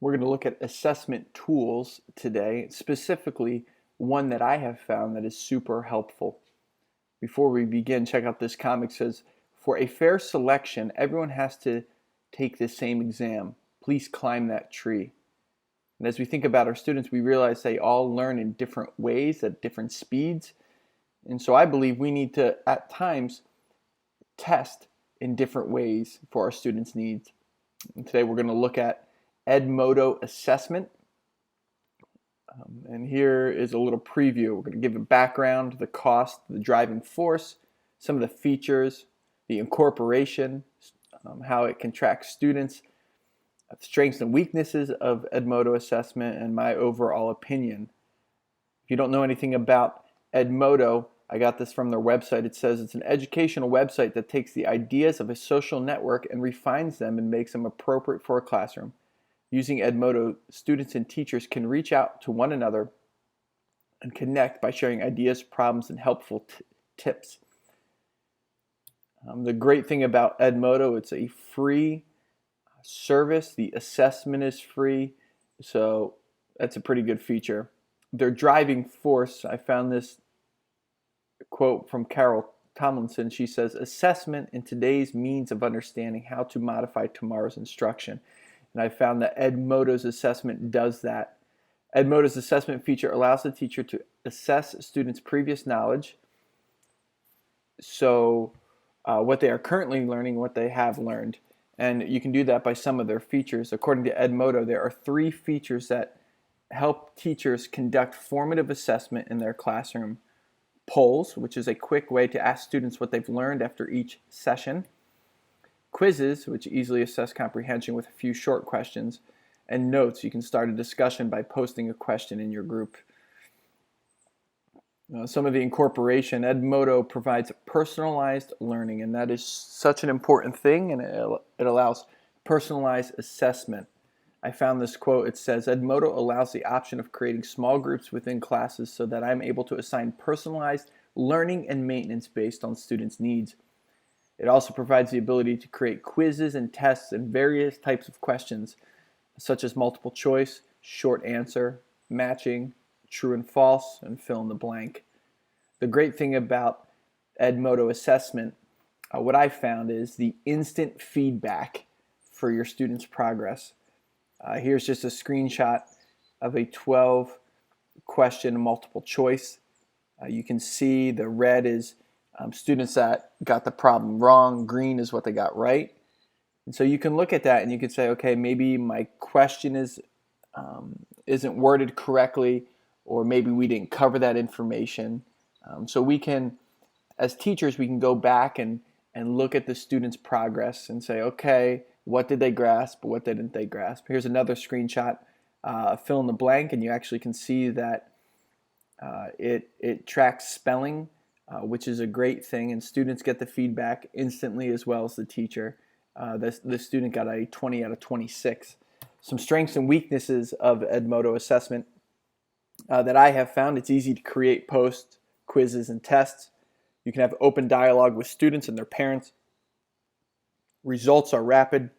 We're going to look at assessment tools today, specifically one that I have found that is super helpful. Before we begin, check out this comic. It says, for a fair selection, everyone has to take the same exam. Please climb that tree. And as we think about our students, we realize they all learn in different ways at different speeds. And so I believe we need to, at times, test in different ways for our students' needs. And today we're going to look at Edmodo assessment. And here is a little preview. We're going to give a background, the cost, the driving force, some of the features, the incorporation, how it can track students, strengths and weaknesses of Edmodo assessment, and my overall opinion. If you don't know anything about Edmodo, I got this from their website. It says it's an educational website that takes the ideas of a social network and refines them and makes them appropriate for a classroom. Using Edmodo, students and teachers can reach out to one another and connect by sharing ideas, problems, and helpful tips. The great thing about Edmodo, it's a free service. The assessment is free, so that's a pretty good feature. Their driving force, I found this quote from Carol Tomlinson. She says, assessment in today's means of understanding how to modify tomorrow's instruction. And I found that Edmodo's assessment does that. Edmodo's assessment feature allows the teacher to assess students' previous knowledge, so what they are currently learning, what they have learned. And you can do that by some of their features. According to Edmodo, there are 3 features that help teachers conduct formative assessment in their classroom. Polls, which is a quick way to ask students what they've learned after each session. Quizzes, which easily assess comprehension with a few short questions. And notes, you can start a discussion by posting a question in your group. Some of the incorporation, Edmodo provides personalized learning, and that is such an important thing, and it allows personalized assessment. I found this quote. It says, Edmodo allows the option of creating small groups within classes so that I'm able to assign personalized learning and maintenance based on students' needs. It also provides the ability to create quizzes and tests and various types of questions, such as multiple choice, short answer, matching, true and false, and fill in the blank. The great thing about Edmodo assessment, what I found is the instant feedback for your students' progress. Here's just a screenshot of a 12-question multiple choice. You can see the red is students that got the problem wrong, green is what they got right. And so you can look at that and you can say, okay, maybe my question isn't worded correctly, or maybe we didn't cover that information. So we can, as teachers, we can go back and look at the students' progress and say, okay, what did they grasp? What didn't they grasp? Here's another screenshot, fill in the blank, and you actually can see that it tracks spelling, which is a great thing, and students get the feedback instantly as well as the teacher. The student got a 20 out of 26. Some strengths and weaknesses of Edmodo assessment that I have found: it's easy to create posts, quizzes, and tests. You can have open dialogue with students and their parents. Results are rapid,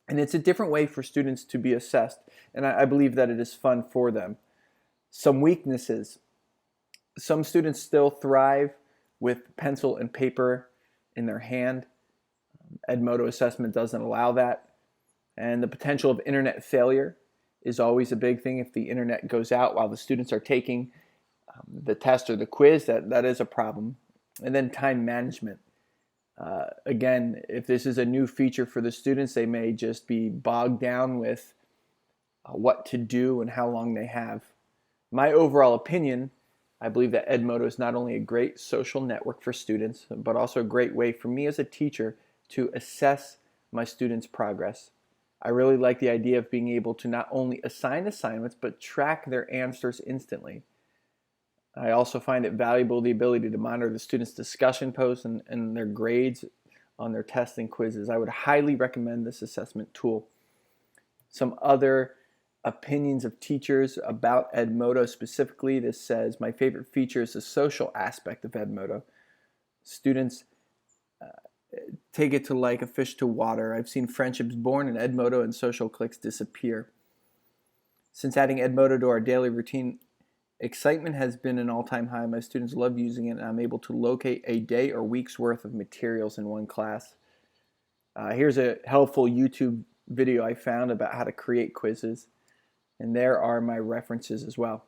and it's a different way for students to be assessed, and I believe that it is fun for them. Some weaknesses: some students still thrive with pencil and paper in their hand. Edmodo assessment doesn't allow that. And the potential of internet failure is always a big thing. If the internet goes out while the students are taking the test or the quiz, that is a problem. And then time management. Again, if this is a new feature for the students, they may just be bogged down with what to do and how long they have. My overall opinion, I believe that Edmodo is not only a great social network for students, but also a great way for me as a teacher to assess my students' progress. I really like the idea of being able to not only assign assignments, but track their answers instantly. I also find it valuable the ability to monitor the students' discussion posts and their grades on their tests and quizzes. I would highly recommend this assessment tool. Some other opinions of teachers about Edmodo specifically. This says, my favorite feature is the social aspect of Edmodo. Students take it to like a fish to water. I've seen friendships born in Edmodo and social cliques disappear. Since adding Edmodo to our daily routine, excitement has been an all-time high. My students love using it, and I'm able to locate a day or week's worth of materials in one class. Here's a helpful YouTube video I found about how to create quizzes, and there are my references as well.